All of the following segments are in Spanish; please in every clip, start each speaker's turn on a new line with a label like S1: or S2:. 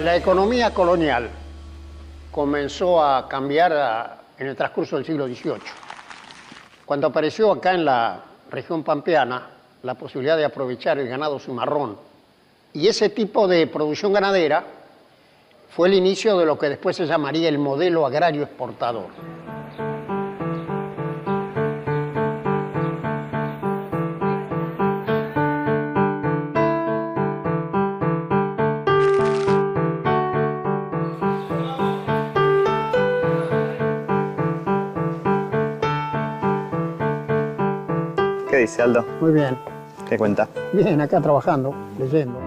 S1: La economía colonial comenzó a cambiar en el transcurso del siglo XVIII. Cuando apareció acá en la región pampeana la posibilidad de aprovechar el ganado cimarrón, y ese tipo de producción ganadera fue el inicio de lo que después se llamaría el modelo agrario exportador.
S2: ¿Qué dice, Aldo?
S1: Muy bien.
S2: ¿Qué cuenta?
S1: Bien, acá trabajando, leyendo.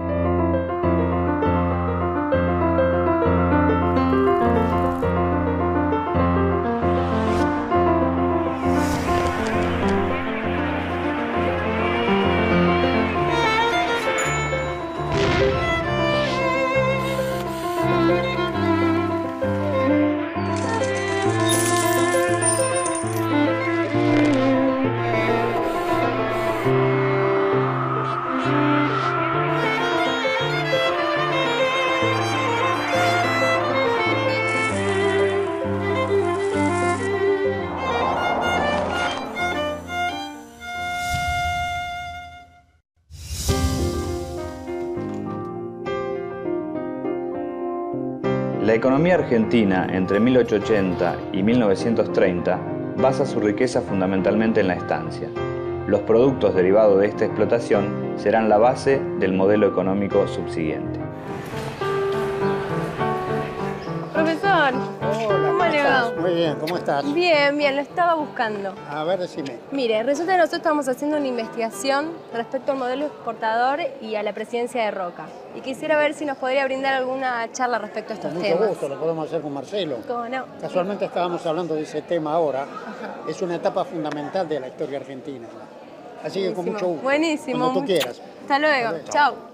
S2: La economía argentina entre 1880 y 1930 basa su riqueza fundamentalmente en la estancia. Los productos derivados de esta explotación serán la base del modelo económico subsiguiente.
S3: Profesor,
S1: Hola,
S3: ¿cómo le va?
S1: Muy bien, ¿cómo estás?
S3: Bien, bien, lo estaba buscando.
S1: A ver, decime.
S3: Mire, resulta que nosotros estamos haciendo una investigación respecto al modelo exportador y a la presidencia de Roca. Y quisiera ver si nos podría brindar alguna charla respecto a estos
S1: Con
S3: temas.
S1: mucho gusto, lo podemos hacer con Marcelo.
S3: ¿Cómo no?
S1: Casualmente estábamos hablando de ese tema ahora. Es una etapa fundamental de la historia argentina. Así que con mucho gusto.
S3: Buenísimo.
S1: Cuando tú quieras.
S3: Hasta luego.
S1: Hasta luego.
S3: Chao.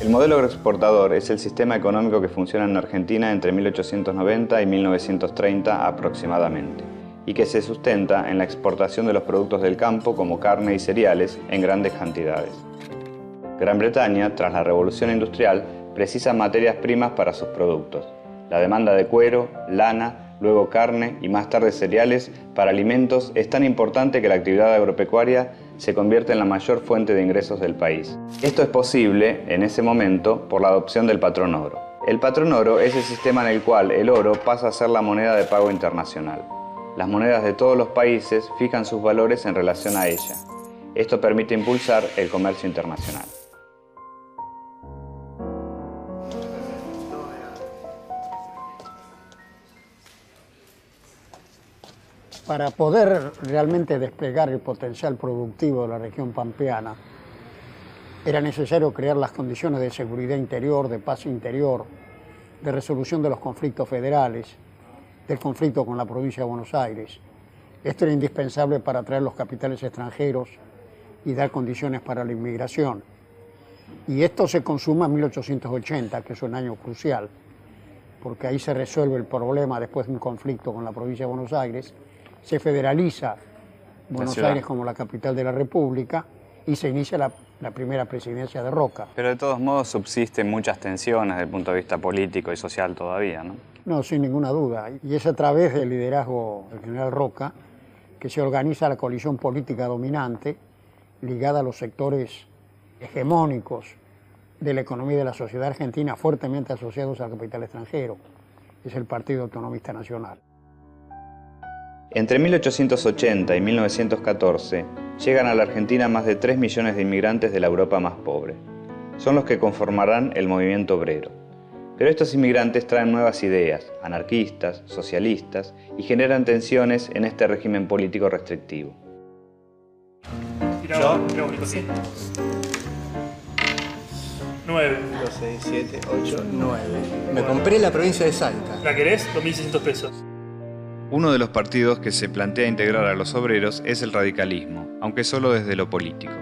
S2: El modelo agroexportador es el sistema económico que funciona en Argentina entre 1890 y 1930 aproximadamente, y que se sustenta en la exportación de los productos del campo como carne y cereales en grandes cantidades. Gran Bretaña, tras la Revolución Industrial, precisa materias primas para sus productos. La demanda de cuero, lana, luego carne y más tarde cereales para alimentos es tan importante que la actividad agropecuaria se convierte en la mayor fuente de ingresos del país. Esto es posible, en ese momento, por la adopción del patrón oro. El patrón oro es el sistema en el cual el oro pasa a ser la moneda de pago internacional. Las monedas de todos los países fijan sus valores en relación a ella. Esto permite impulsar el comercio internacional.
S1: Para poder realmente desplegar el potencial productivo de la región pampeana, era necesario crear las condiciones de seguridad interior, de paz interior, de resolución de los conflictos federales, del conflicto con la provincia de Buenos Aires. Esto era indispensable para atraer los capitales extranjeros y dar condiciones para la inmigración. Y esto se consuma en 1880, que es un año crucial, porque ahí se resuelve el problema después de un conflicto con la provincia de Buenos Aires. Se federaliza Buenos Aires como la capital de la República y se inicia la primera presidencia de Roca.
S2: Pero de todos modos subsisten muchas tensiones desde el punto de vista político y social todavía, ¿no?
S1: No, sin ninguna duda. Y es a través del liderazgo del general Roca que se organiza la coalición política dominante ligada a los sectores hegemónicos de la economía y de la sociedad argentina fuertemente asociados al capital extranjero. Es el Partido Autonomista Nacional.
S2: Entre 1880 y 1914 llegan a la Argentina más de 3 millones de inmigrantes de la Europa más pobre. Son los que conformarán el movimiento obrero. Pero estos inmigrantes traen nuevas ideas, anarquistas, socialistas, y generan tensiones en este régimen político restrictivo.
S4: Yo, 9.
S5: 6, 7, 8, 9. Me compré la provincia de Salta.
S4: ¿La querés? 2.600 pesos.
S2: Uno de los partidos que se plantea integrar a los obreros es el radicalismo, aunque solo desde lo político.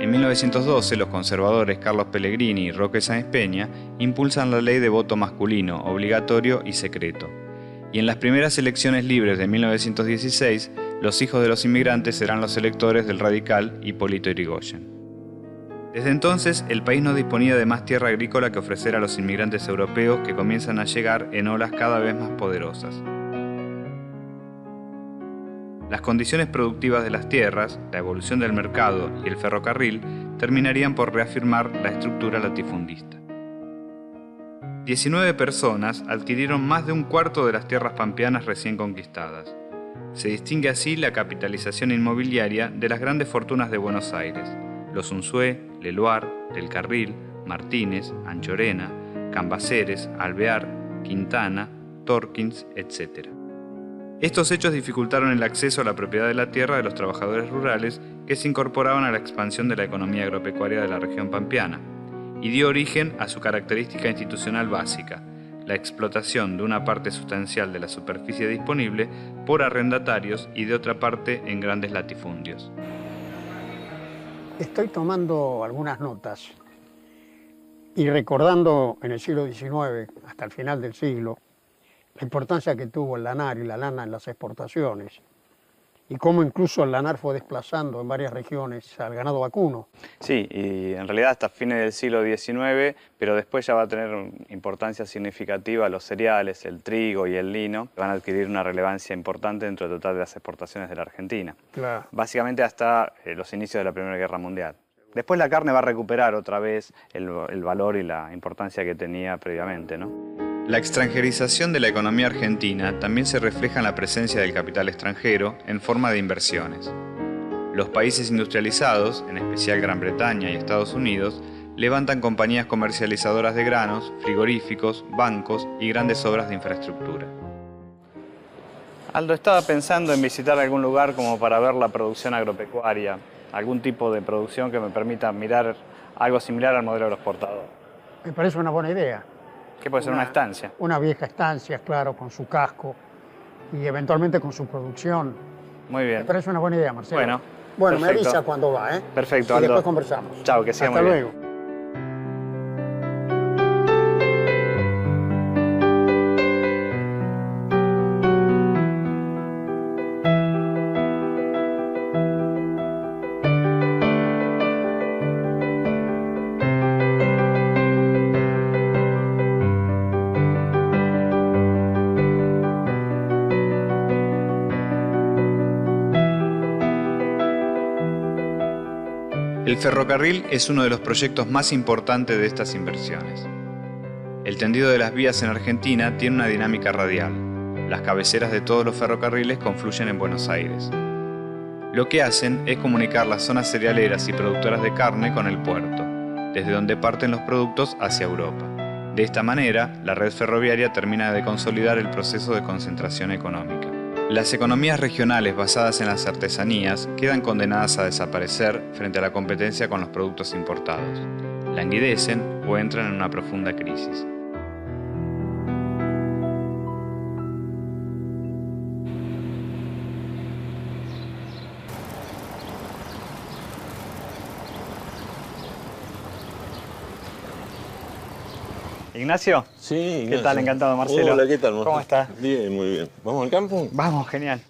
S2: En 1912, los conservadores Carlos Pellegrini y Roque Sáenz Peña impulsan la ley de voto masculino, obligatorio y secreto. Y en las primeras elecciones libres de 1916, los hijos de los inmigrantes serán los electores del radical Hipólito Yrigoyen. Desde entonces, el país no disponía de más tierra agrícola que ofrecer a los inmigrantes europeos que comienzan a llegar en olas cada vez más poderosas. Las condiciones productivas de las tierras, la evolución del mercado y el ferrocarril terminarían por reafirmar la estructura latifundista. 19 personas adquirieron más de un cuarto de las tierras pampeanas recién conquistadas. Se distingue así la capitalización inmobiliaria de las grandes fortunas de Buenos Aires: los Unzué, Leluar, Del Carril, Martínez, Anchorena, Cambaceres, Alvear, Quintana, Torkins, etc. Estos hechos dificultaron el acceso a la propiedad de la tierra de los trabajadores rurales que se incorporaban a la expansión de la economía agropecuaria de la región pampeana, y dio origen a su característica institucional básica: la explotación de una parte sustancial de la superficie disponible por arrendatarios y de otra parte en grandes latifundios.
S1: Estoy tomando algunas notas y recordando en el siglo XIX, hasta el final del siglo, la importancia que tuvo el lanar y la lana en las exportaciones, y cómo incluso el lanar fue desplazando en varias regiones al ganado vacuno.
S2: Sí, y en realidad hasta fines del siglo XIX, pero después ya va a tener importancia significativa los cereales, el trigo y el lino, que van a adquirir una relevancia importante dentro del total de las exportaciones de la Argentina.
S1: Claro.
S2: Básicamente hasta los inicios de la Primera Guerra Mundial. Después la carne va a recuperar otra vez el valor y la importancia que tenía previamente, ¿no? La extranjerización de la economía argentina también se refleja en la presencia del capital extranjero en forma de inversiones. Los países industrializados, en especial Gran Bretaña y Estados Unidos, levantan compañías comercializadoras de granos, frigoríficos, bancos y grandes obras de infraestructura. Aldo, estaba pensando en visitar algún lugar como para ver la producción agropecuaria, algún tipo de producción que me permita mirar algo similar al modelo agroexportador.
S1: Me parece una buena idea.
S2: ¿Qué puede ser una estancia?
S1: Una vieja estancia, claro, con su casco y eventualmente con su producción.
S2: Muy bien.
S1: Me parece una buena idea, Marcelo. Bueno, me
S2: perfecto.
S1: avisa cuando va, ¿eh?
S2: Perfecto,
S1: y
S2: Aldo.
S1: después conversamos.
S2: Chao, que siga muy bien.
S1: Hasta luego.
S2: El ferrocarril es uno de los proyectos más importantes de estas inversiones. El tendido de las vías en Argentina tiene una dinámica radial. Las cabeceras de todos los ferrocarriles confluyen en Buenos Aires. Lo que hacen es comunicar las zonas cerealeras y productoras de carne con el puerto, desde donde parten los productos hacia Europa. De esta manera, la red ferroviaria termina de consolidar el proceso de concentración económica. Las economías regionales basadas en las artesanías quedan condenadas a desaparecer frente a la competencia con los productos importados. Languidecen o entran en una profunda crisis. Ignacio.
S6: Sí, Ignacio.
S2: ¿Qué tal? Encantado, Marcelo.
S6: Hola, ¿qué tal, Marcelo?
S2: ¿Cómo estás?
S6: Bien, muy bien. ¿Vamos al campo?
S2: Vamos, genial.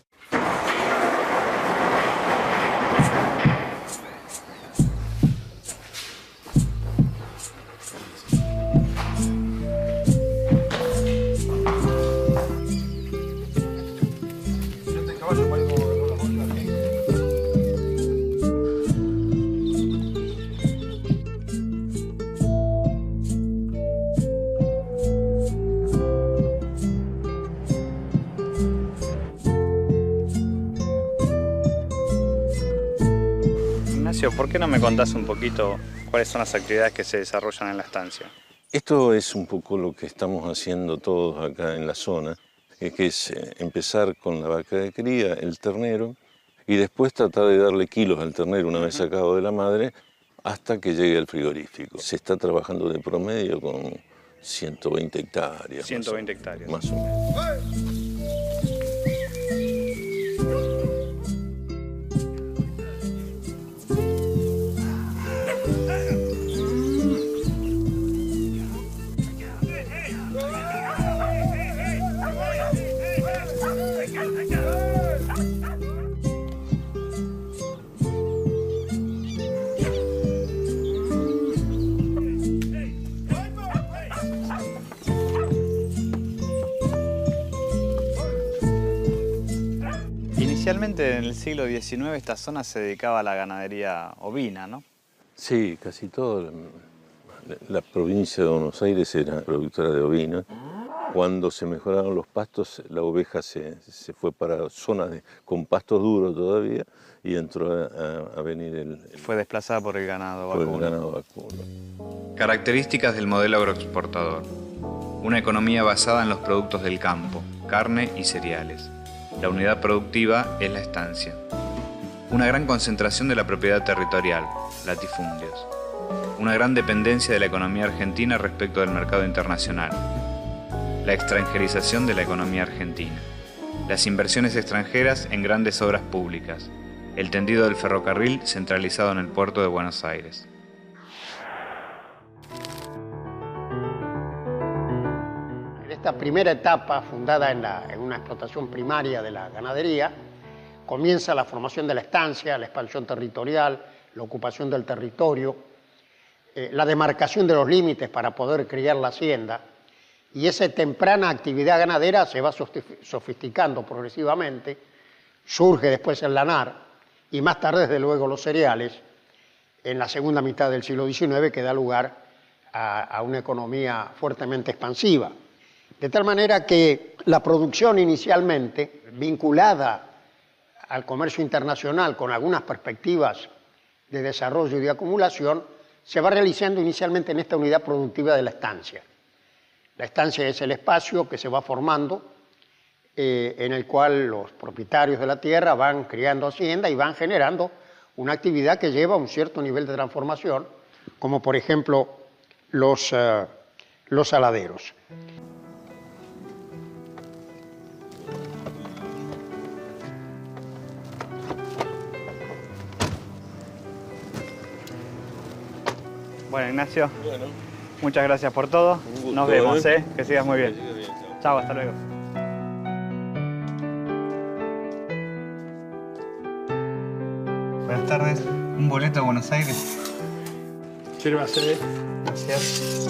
S2: ¿Por qué no me contás un poquito cuáles son las actividades que se desarrollan en la estancia?
S6: Esto es un poco lo que estamos haciendo todos acá en la zona, que es empezar con la vaca de cría, el ternero, y después tratar de darle kilos al ternero una vez sacado de la madre hasta que llegue al frigorífico. Se está trabajando de promedio con 120 hectáreas.
S2: 120 hectáreas.
S6: Más o menos.
S2: Inicialmente en el siglo XIX esta zona se dedicaba a la ganadería ovina, ¿no?
S6: Sí, casi todo. La provincia de Buenos Aires era productora de ovinos. Cuando se mejoraron los pastos, la oveja se fue para zonas con pastos duros todavía y entró a venir
S2: Fue desplazada por el ganado vacuno.
S6: el ganado vacuno.
S2: Características del modelo agroexportador. Una economía basada en los productos del campo, carne y cereales. La unidad productiva es la estancia. Una gran concentración de la propiedad territorial, latifundios. Una gran dependencia de la economía argentina respecto del mercado internacional. La extranjerización de la economía argentina. Las inversiones extranjeras en grandes obras públicas. El tendido del ferrocarril centralizado en el puerto de Buenos Aires.
S1: En esta primera etapa, fundada en una explotación primaria de la ganadería, comienza la formación de la estancia, la expansión territorial, la ocupación del territorio, la demarcación de los límites para poder criar la hacienda, y esa temprana actividad ganadera se va sofisticando progresivamente, surge después el lanar, y más tarde, desde luego, los cereales, en la segunda mitad del siglo XIX, que da lugar a una economía fuertemente expansiva. De tal manera que la producción inicialmente, vinculada al comercio internacional con algunas perspectivas de desarrollo y de acumulación, se va realizando inicialmente en esta unidad productiva de la estancia. La estancia es el espacio que se va formando, en el cual los propietarios de la tierra van criando hacienda y van generando una actividad que lleva a un cierto nivel de transformación, como por ejemplo los saladeros.
S2: Bueno, Ignacio, muchas gracias por todo.
S6: Un gusto,
S2: Nos vemos, que sigas muy bien.
S6: Que siga bien, chao.
S2: Chao, hasta luego. Buenas tardes. Un boleto a Buenos Aires.
S4: Sírvase.
S2: Gracias.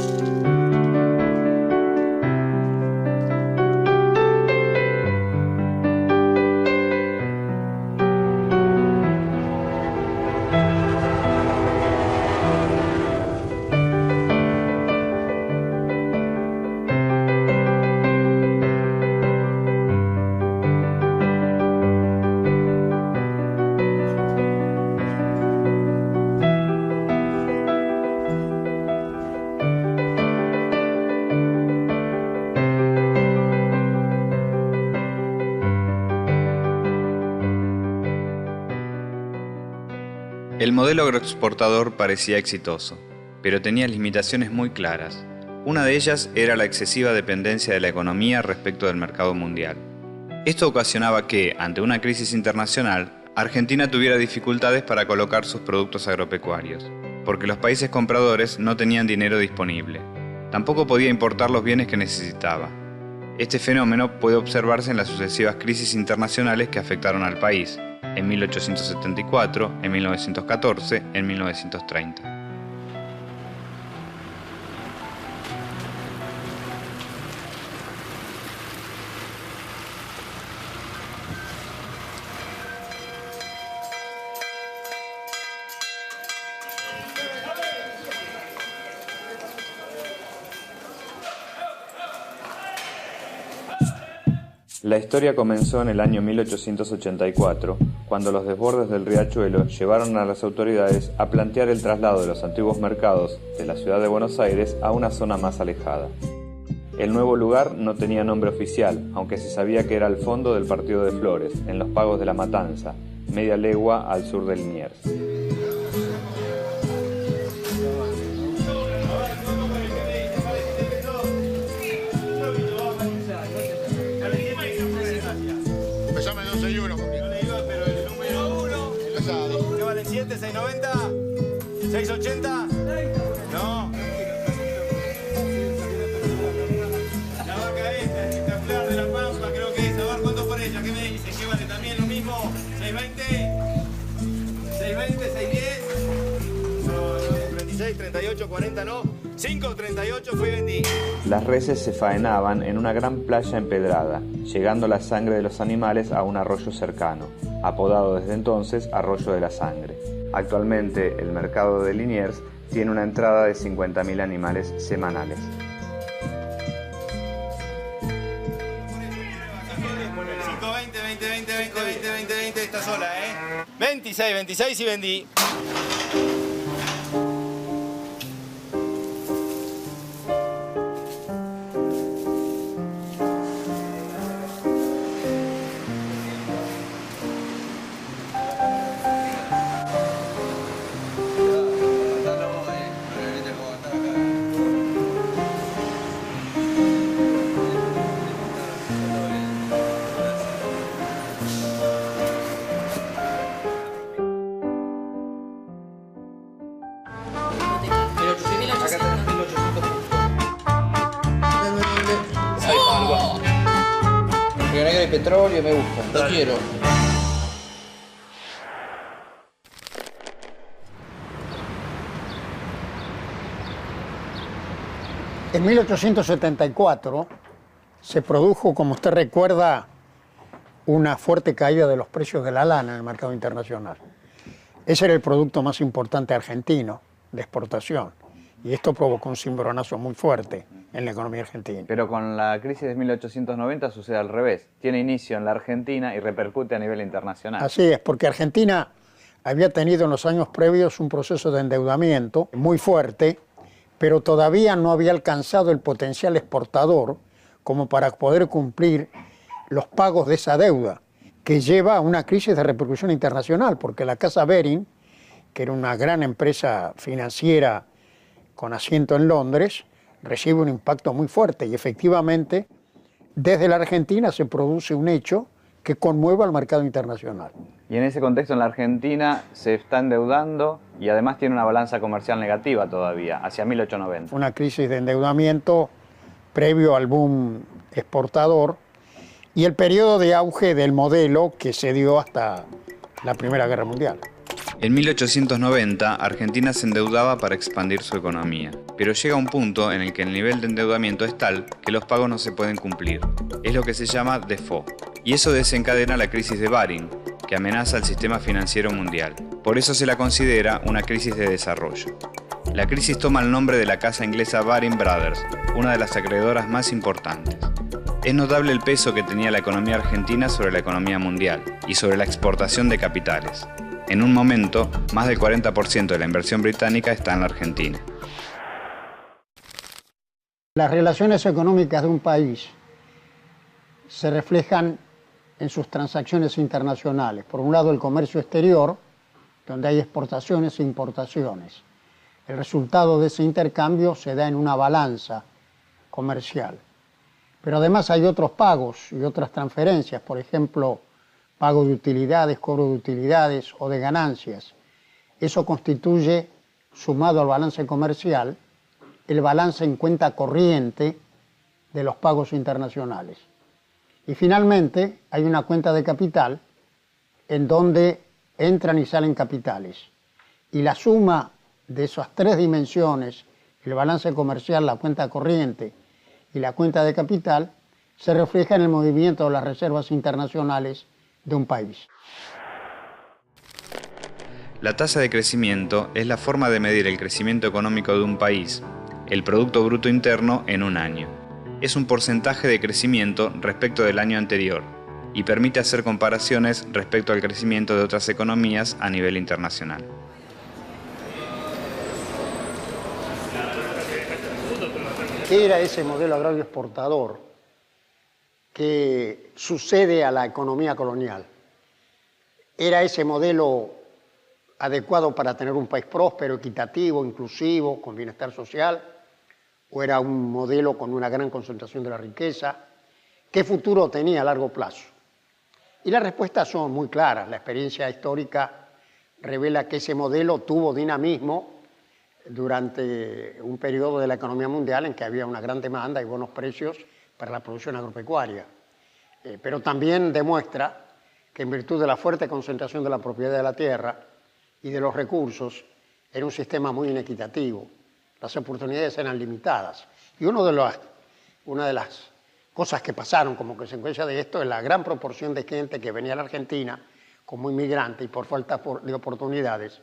S2: El modelo agroexportador parecía exitoso, pero tenía limitaciones muy claras. Una de ellas era la excesiva dependencia de la economía respecto del mercado mundial. Esto ocasionaba que, ante una crisis internacional, Argentina tuviera dificultades para colocar sus productos agropecuarios, porque los países compradores no tenían dinero disponible. Tampoco podía importar los bienes que necesitaba. Este fenómeno puede observarse en las sucesivas crisis internacionales que afectaron al país, en 1874, en 1914, en 1930. La historia comenzó en el año 1884, cuando los desbordes del riachuelo llevaron a las autoridades a plantear el traslado de los antiguos mercados de la ciudad de Buenos Aires a una zona más alejada. El nuevo lugar no tenía nombre oficial, aunque se sabía que era al fondo del partido de Flores, en los Pagos de la Matanza, media legua al sur del Liniers.
S7: Empezame 12 y 1. No le iba, pero el número 1. ¿Qué vale? 7, 690, 680. No. La vaca esta, espectacular de la Pampa, creo que es. A ver cuánto por ella, ¿qué me dice? ¿Qué vale también lo mismo? 620, 620, 610. No, 36, 38, 40 no. 5, 38 fui y vendí.
S2: Las reses se faenaban en una gran playa empedrada, llegando la sangre de los animales a un arroyo cercano. apodado desde entonces Arroyo de la Sangre. Actualmente el mercado de Liniers tiene una entrada de 50.000 animales semanales.
S7: Está sola, 26, 26 y vendí.
S5: Petróleo me gusta, lo quiero.
S1: En 1874 se produjo, como usted recuerda, una fuerte caída de los precios de la lana en el mercado internacional. Ese era el producto más importante argentino de exportación y esto provocó un cimbronazo muy fuerte en la economía argentina.
S2: Pero con la crisis de 1890 sucede al revés. Tiene inicio en la Argentina y repercute a nivel internacional.
S1: Así es, porque Argentina había tenido en los años previos un proceso de endeudamiento muy fuerte, pero todavía no había alcanzado el potencial exportador como para poder cumplir los pagos de esa deuda, que lleva a una crisis de repercusión internacional, porque la Casa Baring, que era una gran empresa financiera con asiento en Londres, recibe un impacto muy fuerte y efectivamente desde la Argentina se produce un hecho que conmueve al mercado internacional.
S2: Y en ese contexto en la Argentina se está endeudando y además tiene una balanza comercial negativa todavía, hacia 1890.
S1: Una crisis de endeudamiento previo al boom exportador y el periodo de auge del modelo que se dio hasta la Primera Guerra Mundial.
S2: En 1890, Argentina se endeudaba para expandir su economía, pero llega un punto en el que el nivel de endeudamiento es tal que los pagos no se pueden cumplir. Es lo que se llama default, y eso desencadena la crisis de Baring, que amenaza al sistema financiero mundial. Por eso se la considera una crisis de desarrollo. La crisis toma el nombre de la casa inglesa Baring Brothers, una de las acreedoras más importantes. Es notable el peso que tenía la economía argentina sobre la economía mundial y sobre la exportación de capitales. En un momento, más del 40% de la inversión británica está en la Argentina.
S1: Las relaciones económicas de un país se reflejan en sus transacciones internacionales. Por un lado, el comercio exterior, donde hay exportaciones e importaciones. El resultado de ese intercambio se da en una balanza comercial. Pero además hay otros pagos y otras transferencias, por ejemplo, pago de utilidades, cobro de utilidades o de ganancias. Eso constituye, sumado al balance comercial, el balance en cuenta corriente de los pagos internacionales. Y finalmente hay una cuenta de capital en donde entran y salen capitales. Y la suma de esas tres dimensiones, el balance comercial, la cuenta corriente y la cuenta de capital, se refleja en el movimiento de las reservas internacionales de un país.
S2: La tasa de crecimiento es la forma de medir el crecimiento económico de un país, el Producto Bruto Interno, en un año. Es un porcentaje de crecimiento respecto del año anterior y permite hacer comparaciones respecto al crecimiento de otras economías a nivel internacional.
S1: ¿Qué era ese modelo agrario exportador que sucede a la economía colonial? ¿Era ese modelo adecuado para tener un país próspero, equitativo, inclusivo, con bienestar social? ¿O era un modelo con una gran concentración de la riqueza? ¿Qué futuro tenía a largo plazo? Y las respuestas son muy claras. La experiencia histórica revela que ese modelo tuvo dinamismo durante un periodo de la economía mundial en que había una gran demanda y buenos precios para la producción agropecuaria. Pero también demuestra que en virtud de la fuerte concentración de la propiedad de la tierra y de los recursos, era un sistema muy inequitativo. Las oportunidades eran limitadas. Y una de las cosas que pasaron como consecuencia de esto es la gran proporción de gente que venía a la Argentina como inmigrante y por falta de oportunidades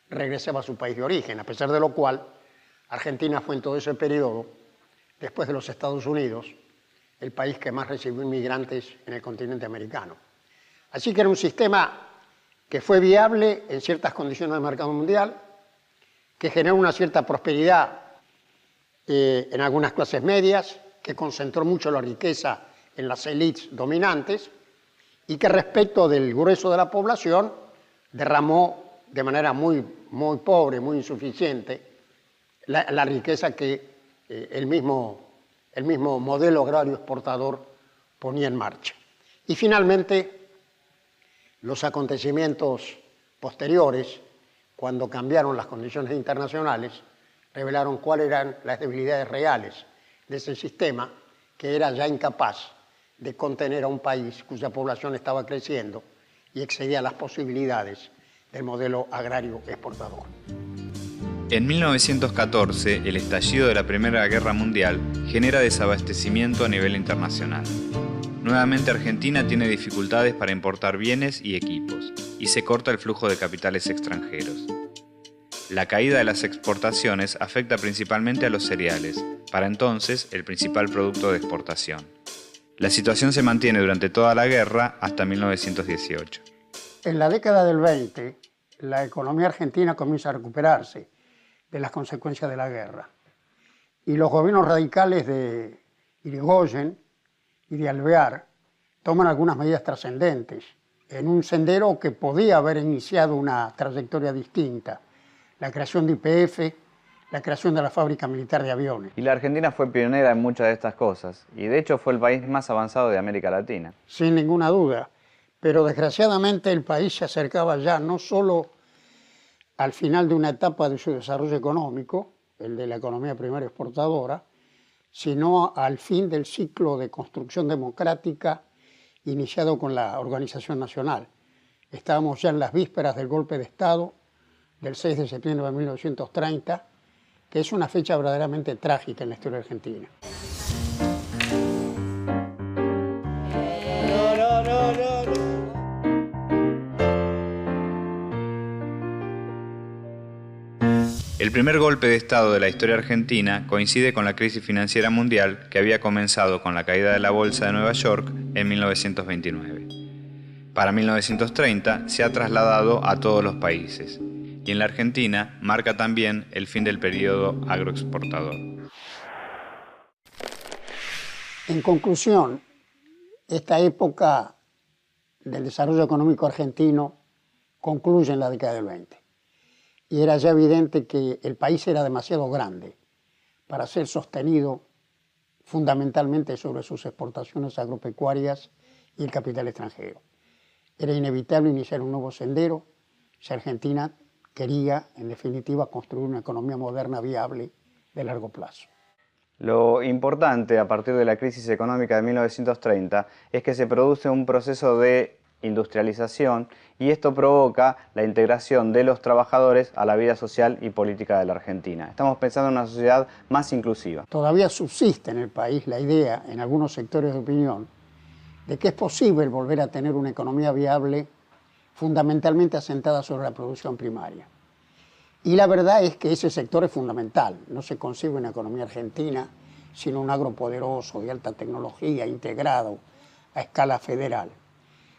S1: regresaba a su país de origen, a pesar de lo cual Argentina fue en todo ese periodo, después de los Estados Unidos, el país que más recibió inmigrantes en el continente americano. Así que era un sistema que fue viable en ciertas condiciones del mercado mundial, que generó una cierta prosperidad en algunas clases medias, que concentró mucho la riqueza en las élites dominantes y que respecto del grueso de la población derramó de manera muy pobre, muy insuficiente, la riqueza que el mismo modelo agrario exportador ponía en marcha. Y finalmente, los acontecimientos posteriores, cuando cambiaron las condiciones internacionales, revelaron cuáles eran las debilidades reales de ese sistema, que era ya incapaz de contener a un país cuya población estaba creciendo y excedía las posibilidades del modelo agrario exportador.
S2: En 1914, el estallido de la Primera Guerra Mundial genera desabastecimiento a nivel internacional. Nuevamente Argentina tiene dificultades para importar bienes y equipos, y se corta el flujo de capitales extranjeros. La caída de las exportaciones afecta principalmente a los cereales, para entonces el principal producto de exportación. La situación se mantiene durante toda la guerra hasta 1918.
S1: En la década del 20, la economía argentina comienza a recuperarse de las consecuencias de la guerra. Y los gobiernos radicales de Irigoyen y de Alvear toman algunas medidas trascendentes en un sendero que podía haber iniciado una trayectoria distinta. La creación de YPF, la creación de la fábrica militar de aviones.
S2: Y la Argentina fue pionera en muchas de estas cosas, y de hecho fue el país más avanzado de América Latina.
S1: Sin ninguna duda, pero desgraciadamente el país se acercaba ya no solo al final de una etapa de su desarrollo económico, el de la economía primaria exportadora, sino al fin del ciclo de construcción democrática iniciado con la Organización Nacional. Estábamos ya en las vísperas del golpe de Estado del 6 de septiembre de 1930, que es una fecha verdaderamente trágica en la historia argentina.
S2: El primer golpe de Estado de la historia argentina coincide con la crisis financiera mundial que había comenzado con la caída de la Bolsa de Nueva York en 1929. Para 1930 se ha trasladado a todos los países y en la Argentina marca también el fin del periodo agroexportador.
S1: En conclusión, esta época del desarrollo económico argentino concluye en la década del 20. Y era ya evidente que el país era demasiado grande para ser sostenido fundamentalmente sobre sus exportaciones agropecuarias y el capital extranjero. Era inevitable iniciar un nuevo sendero si Argentina quería, en definitiva, construir una economía moderna viable de largo plazo.
S2: Lo importante a partir de la crisis económica de 1930 es que se produce un proceso de industrialización y esto provoca la integración de los trabajadores a la vida social y política de la Argentina. Estamos pensando en una sociedad más inclusiva.
S1: Todavía subsiste en el país la idea, en algunos sectores de opinión, de que es posible volver a tener una economía viable fundamentalmente asentada sobre la producción primaria. Y la verdad es que ese sector es fundamental. No se concibe una economía argentina sino un agro poderoso, de alta tecnología, integrado a escala federal.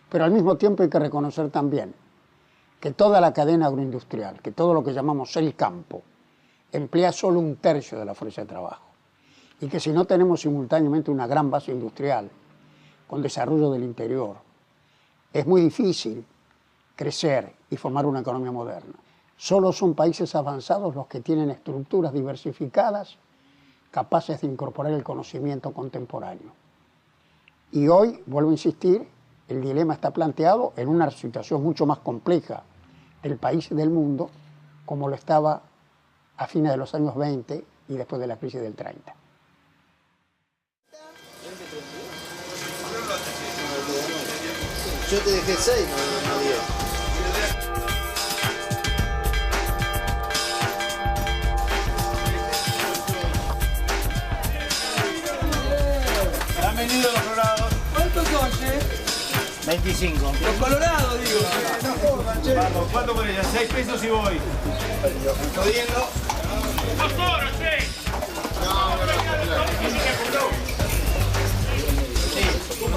S1: Pero al mismo tiempo hay que reconocer también que toda la cadena agroindustrial, que todo lo que llamamos el campo, emplea solo 1/3 de la fuerza de trabajo. Y que si no tenemos simultáneamente una gran base industrial con desarrollo del interior, es muy difícil crecer y formar una economía moderna. Solo son países avanzados los que tienen estructuras diversificadas capaces de incorporar el conocimiento contemporáneo. Y hoy, vuelvo a insistir, el dilema está planteado en una situación mucho más compleja del país y del mundo, como lo estaba a fines de los años 20 y después de la crisis del 30.
S5: Yo te dejé 6, no 10.
S7: Han venido los colorados.
S8: ¿Cuántos son, 25.
S7: Los colorados, digo. Vamos, ¿cuánto por ella? 6 pesos y voy. Jodiendo. ¡Los coros, sí! No, 1,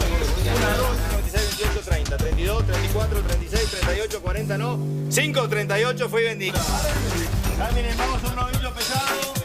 S7: 2, 96, 28, 30, 32, 34, 36, 38, 40, no. 5, 38 fue vendido. Miren, vamos a un novillo pesado.